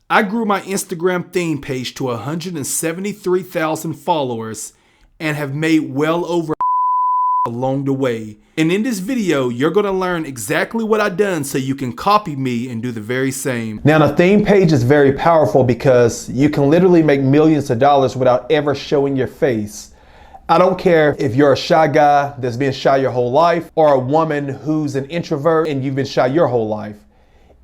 I grew my Instagram theme page to 173,000 followers and have made well over along the way. And in this video, you're going to learn exactly what I've done so you can copy me and do the very same. Now, the theme page is very powerful because you can literally make millions of dollars without ever showing your face. I don't care if you're a shy guy that's been shy your whole life or a woman who's an introvert and you've been shy your whole life.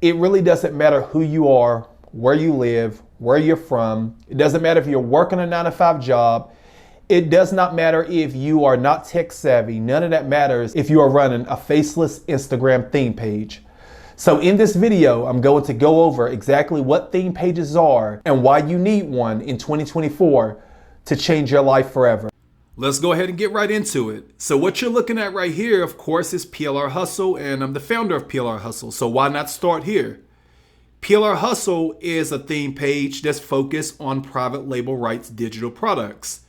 It really doesn't matter who you are, where you live, where you're from. It doesn't matter if you're working a 9-to-5 job. It does not matter if you are not tech savvy. None of that matters if you are running a faceless Instagram theme page. So in this video, I'm going to go over exactly what theme pages are and why you need one in 2024 to change your life forever. Let's go ahead and get right into it. So what you're looking at right here, of course, is PLR Hustle, and I'm the founder of PLR Hustle. So why not start here? PLR Hustle is a theme page that's focused on private label rights digital products.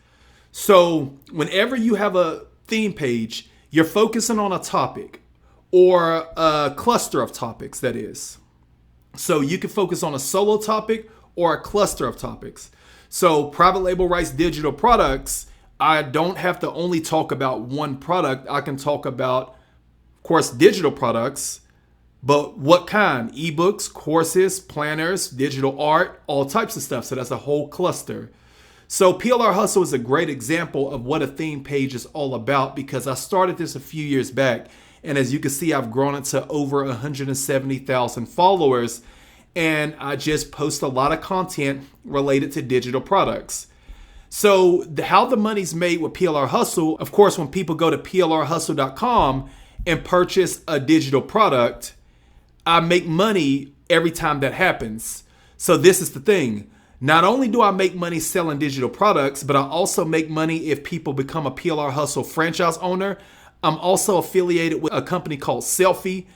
So whenever you have a theme page, you're focusing on a topic or a cluster of topics, that is. So you can focus on a solo topic or a cluster of topics. So private label rights digital products, I don't have to only talk about one product. I can talk about, of course, digital products, but what kind? Ebooks, courses, planners, digital art, all types of stuff. So that's a whole cluster. So PLR Hustle is a great example of what a theme page is all about because I started this a few years back. And as you can see, I've grown it to over 170,000 followers. And I just post a lot of content related to digital products. So how the money's made with PLR Hustle, of course, when people go to plrhustle.com and purchase a digital product, I make money every time that happens. So this is the thing. Not only do I make money selling digital products, but I also make money if people become a PLR Hustle franchise owner. I'm also affiliated with a company called Selfie.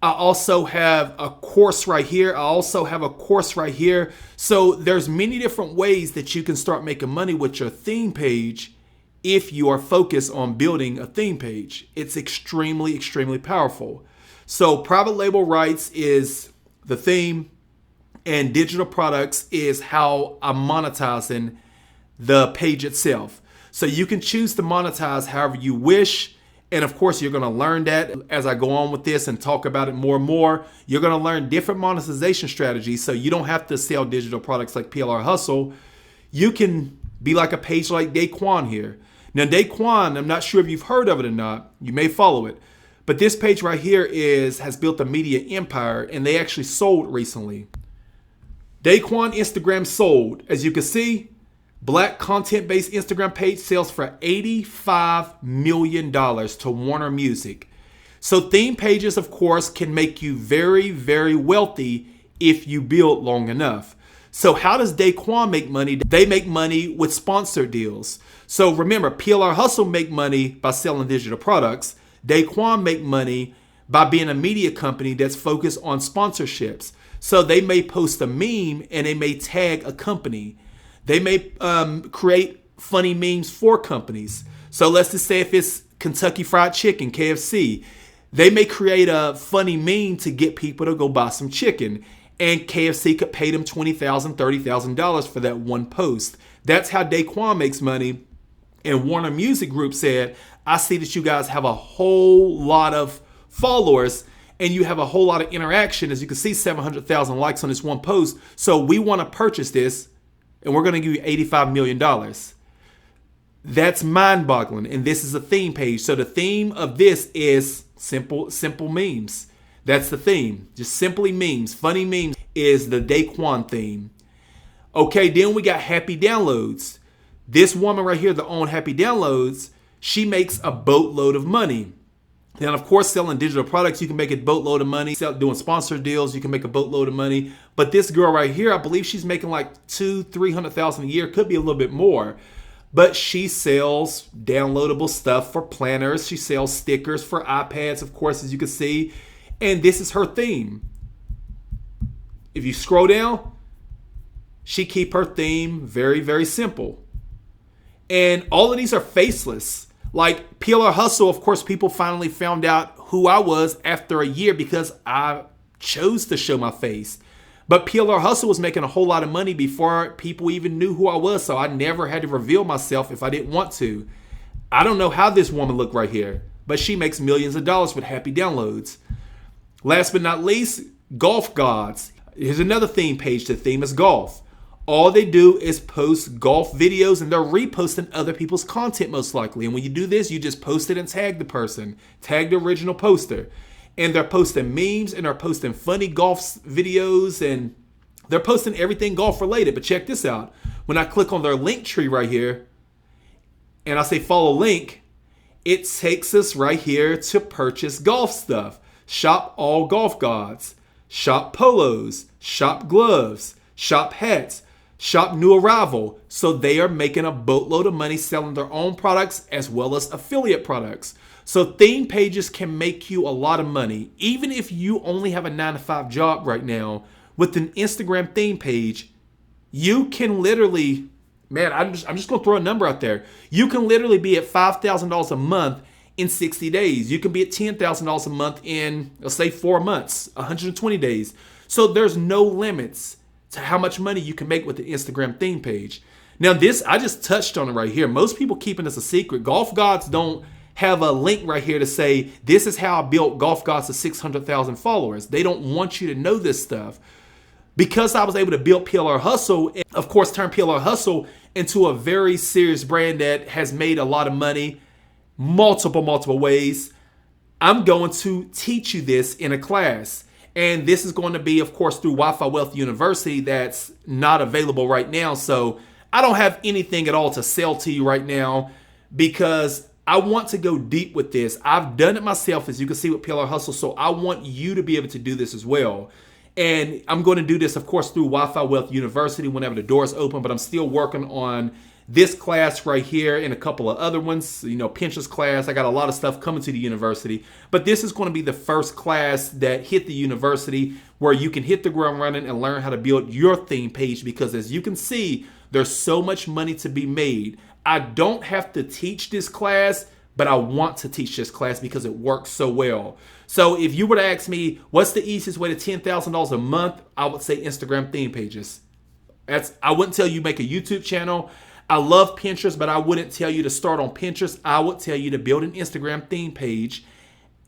I also have a course right here. I also have a course right here. So there's many different ways that you can start making money with your theme page if you are focused on building a theme page. It's extremely, extremely powerful. So private label rights is the theme and digital products is how I'm monetizing the page itself. So you can choose to monetize however you wish. And of course, you're going to learn that as I go on with this and talk about it more and more. You're going to learn different monetization strategies. So you don't have to sell digital products like PLR Hustle. You can be like a page like Daquan here. Now, Daquan, I'm not sure if you've heard of it or not. You may follow it. But this page right here has built a media empire, and they actually sold recently. Daquan Instagram sold. As you can see, Black content-based Instagram page sells for $85 million to Warner Music. So theme pages, of course, can make you very, very wealthy if you build long enough. So how does Daquan make money? They make money with sponsor deals. So remember, PLR Hustle make money by selling digital products. Daquan make money by being a media company that's focused on sponsorships. So they may post a meme and they may tag a company. They may create funny memes for companies. So let's just say if it's Kentucky Fried Chicken, KFC, they may create a funny meme to get people to go buy some chicken. And KFC could pay them $20,000, $30,000 for that one post. That's how Daquan makes money. And Warner Music Group said, I see that you guys have a whole lot of followers and you have a whole lot of interaction. As you can see, 700,000 likes on this one post. So we want to purchase this. And we're going to give you $85 million. That's mind-boggling. And this is a theme page. So the theme of this is simple memes. That's the theme. Just simply memes. Funny memes is the Daquan theme. Okay, then we got Happy Downloads. This woman right here that owns Happy Downloads, she makes a boatload of money. Now, of course, selling digital products, you can make a boatload of money. Doing sponsor deals, you can make a boatload of money. But this girl right here, I believe she's making like $200,000-300,000 a year. Could be a little bit more. But she sells downloadable stuff for planners. She sells stickers for iPads, of course, as you can see. And this is her theme. If you scroll down, she keep her theme very, very simple. And all of these are faceless. Like PLR Hustle, of course, people finally found out who I was after a year because I chose to show my face. But PLR Hustle was making a whole lot of money before people even knew who I was. So I never had to reveal myself if I didn't want to. I don't know how this woman looked right here, but she makes millions of dollars with happy downloads. Last but not least, Golf Gods. Here's another theme page. The theme is golf. All they do is post golf videos, and they're reposting other people's content most likely. And when you do this, you just post it and tag the person, tag the original poster. And they're posting memes, and they're posting funny golf videos, and they're posting everything golf related. But check this out. When I click on their link tree right here, and I say follow link, it takes us right here to purchase golf stuff. Shop all Golf Gods. Shop polos. Shop gloves. Shop hats. Shop new arrival. So they are making a boatload of money selling their own products as well as affiliate products. So theme pages can make you a lot of money. Even if you only have a 9-to-5 job right now, with an Instagram theme page, you can literally, man, I'm just going to throw a number out there. You can literally be at $5,000 a month in 60 days. You can be at $10,000 a month in, let's say, 4 months, 120 days. So there's no limits to how much money you can make with the Instagram theme page. Now this, I just touched on it right here. Most people keeping this a secret. Golf Gods don't have a link right here to say, this is how I built Golf Gods to 600,000 followers. They don't want you to know this stuff. Because I was able to build PLR Hustle, and of course turn PLR Hustle into a very serious brand that has made a lot of money multiple ways, I'm going to teach you this in a class. And this is going to be, of course, through Wi-Fi Wealth University that's not available right now. So I don't have anything at all to sell to you right now because I want to go deep with this. I've done it myself, as you can see with PLR Hustle. So I want you to be able to do this as well. And I'm going to do this, of course, through Wi-Fi Wealth University whenever the doors open. But I'm still working on this class right here and a couple of other ones, you know, Pinterest class. I got a lot of stuff coming to the university, but this is going to be the first class that hit the university where you can hit the ground running and learn how to build your theme page, because as you can see, there's so much money to be made. I don't have to teach this class, but I want to teach this class because it works so well. So if you were to ask me, what's the easiest way to $10,000 a month? I would say Instagram theme pages. I wouldn't tell you make a YouTube channel. I love Pinterest, but I wouldn't tell you to start on Pinterest. I would tell you to build an Instagram theme page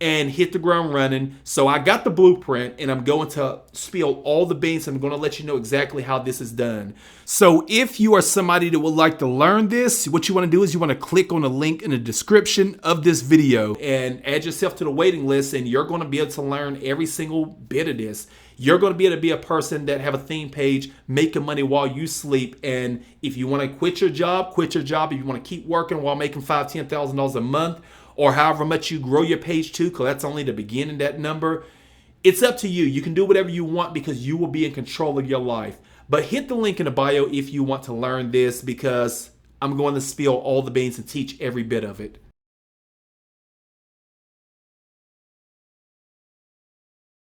and hit the ground running. So I got the blueprint, and I'm going to spill all the beans. I'm going to let you know exactly how this is done. So if you are somebody that would like to learn this, what you want to do is you want to click on the link in the description of this video and add yourself to the waiting list, and you're going to be able to learn every single bit of this. You're going to be able to be a person that have a theme page, making money while you sleep. And if you want to quit your job, quit your job. If you want to keep working while making $5,000, $10,000 a month, or however much you grow your page to, because that's only the beginning, that number, it's up to you. You can do whatever you want because you will be in control of your life. But hit the link in the bio if you want to learn this, because I'm going to spill all the beans and teach every bit of it.